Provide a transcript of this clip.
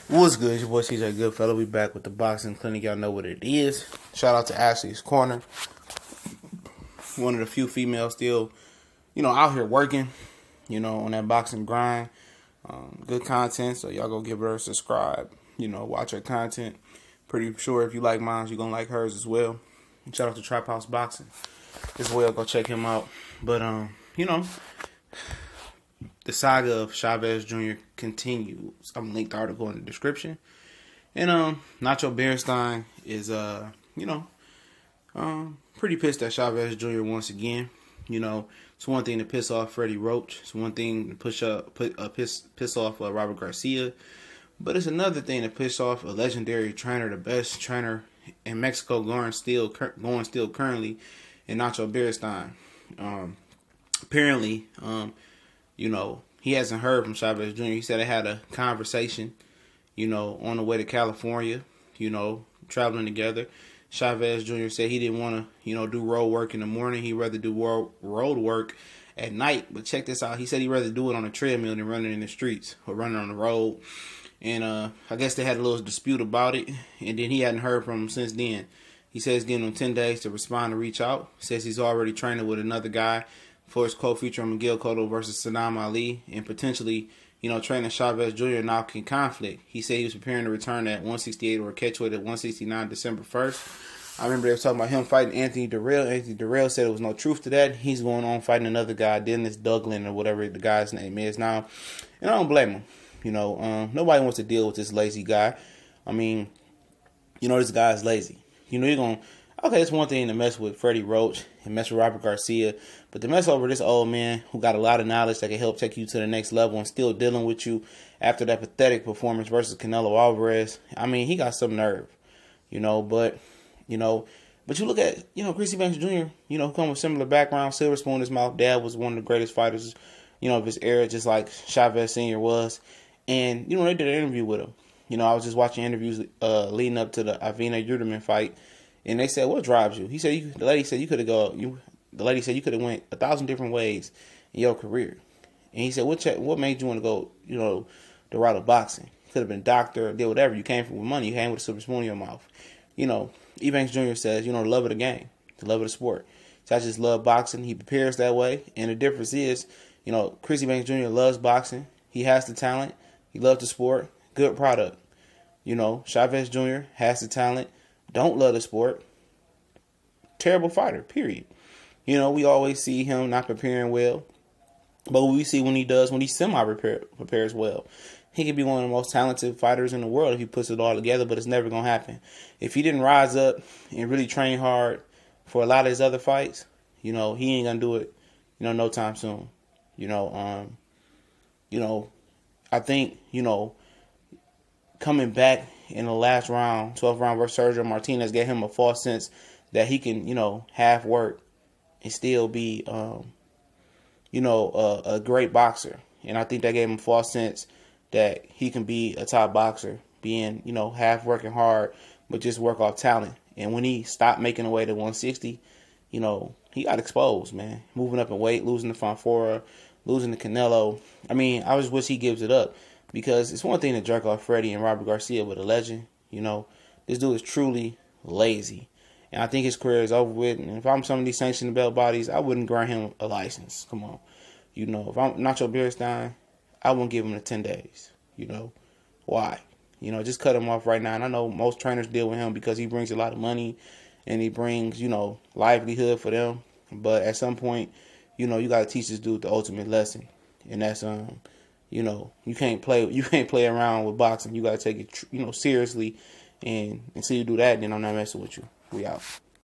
What's good? It's your boy CJ Goodfellow. We back with the boxing clinic. Y'all know what it is. Shout out to Ashley's Corner. One of the few females still, out here working, on that boxing grind. Good content, so y'all go give her a subscribe. Watch her content. Pretty sure if you like mine, you're going to like hers as well. And shout out to Trap House Boxing as well. Go check him out. But, the saga of Chavez Jr. continues. I'm linked the article in the description. And Nacho Beristain is pretty pissed at Chavez Jr. once again. It's one thing to piss off Freddie Roach. It's one thing to piss off Robert Garcia. But it's another thing to piss off a legendary trainer, the best trainer in Mexico going still currently, in Nacho Beristain. Apparently, he hasn't heard from Chavez Jr. He said they had a conversation, on the way to California, traveling together. Chavez Jr. said he didn't want to, do road work in the morning. He'd rather do road work at night. But check this out. He said he'd rather do it on a treadmill than running in the streets or running on the road. And I guess they had a little dispute about it. And then he hadn't heard from him since then. He says he's giving him 10 days to respond and reach out. Says he's already training with another guy for his co-feature on Miguel Cotto versus Saddam Ali, and potentially, training Chavez Jr. now can conflict. He said he was preparing to return at 168 or catch weight at 169 December 1st. I remember they were talking about him fighting Anthony Durrell. Anthony Durrell said there was no truth to that. He's going on fighting another guy, Dennis Douglin or whatever the guy's name is now. And I don't blame him. Nobody wants to deal with this lazy guy. I mean, this guy's lazy. You're going to... Okay, it's one thing to mess with Freddie Roach and mess with Robert Garcia, but to mess over this old man who got a lot of knowledge that can help take you to the next level and still dealing with you after that pathetic performance versus Canelo Alvarez, I mean, he got some nerve, but you look at, Chrissy Banks Jr., who come with similar background, silver spoon in his mouth. Dad was one of the greatest fighters, of his era, just like Chavez Sr. was, and, they did an interview with him. I was just watching interviews leading up to the Avina Uterman fight. And they said, "What drives you?" He said, "The lady said you could have The lady said you could have went 1,000 different ways in your career." And he said, "What made you want to go, the route of boxing? You could have been a doctor, did whatever. You came from with money. You came with a silver spoon in your mouth." Ebanks Jr. says, the love of the game, the love of the sport. So I just love boxing. He prepares that way, and the difference is, Chris Banks Jr. loves boxing. He has the talent. He loves the sport. Good product. Chavez Jr. has the talent. Don't love the sport. Terrible fighter, period. We always see him not preparing well. But we see when he semi-prepares well. He could be one of the most talented fighters in the world if he puts it all together, but it's never going to happen. If he didn't rise up and really train hard for a lot of his other fights, he ain't going to do it, no time soon. I think, coming back in the last round, 12th round versus Sergio Martinez, gave him a false sense that he can, half work and still be, a great boxer. And I think that gave him a false sense that he can be a top boxer, being, half working hard, but just work off talent. And when he stopped making the way to 160, he got exposed, man. Moving up in weight, losing to Fonfora, losing to Canelo. I mean, I just wish he gives it up. Because it's one thing to jerk off Freddie and Robert Garcia, but a legend, this dude is truly lazy. And I think his career is over with. And if I'm some of these sanctioned belt bodies, I wouldn't grant him a license. Come on. If I'm Nacho Beristain, I wouldn't give him the 10 days. Why? Just cut him off right now. And I know most trainers deal with him because he brings a lot of money and he brings, livelihood for them. But at some point, you got to teach this dude the ultimate lesson. And that's, you can't play around with boxing. You got to take it, seriously. And until you do that, then I'm not messing with you. We out.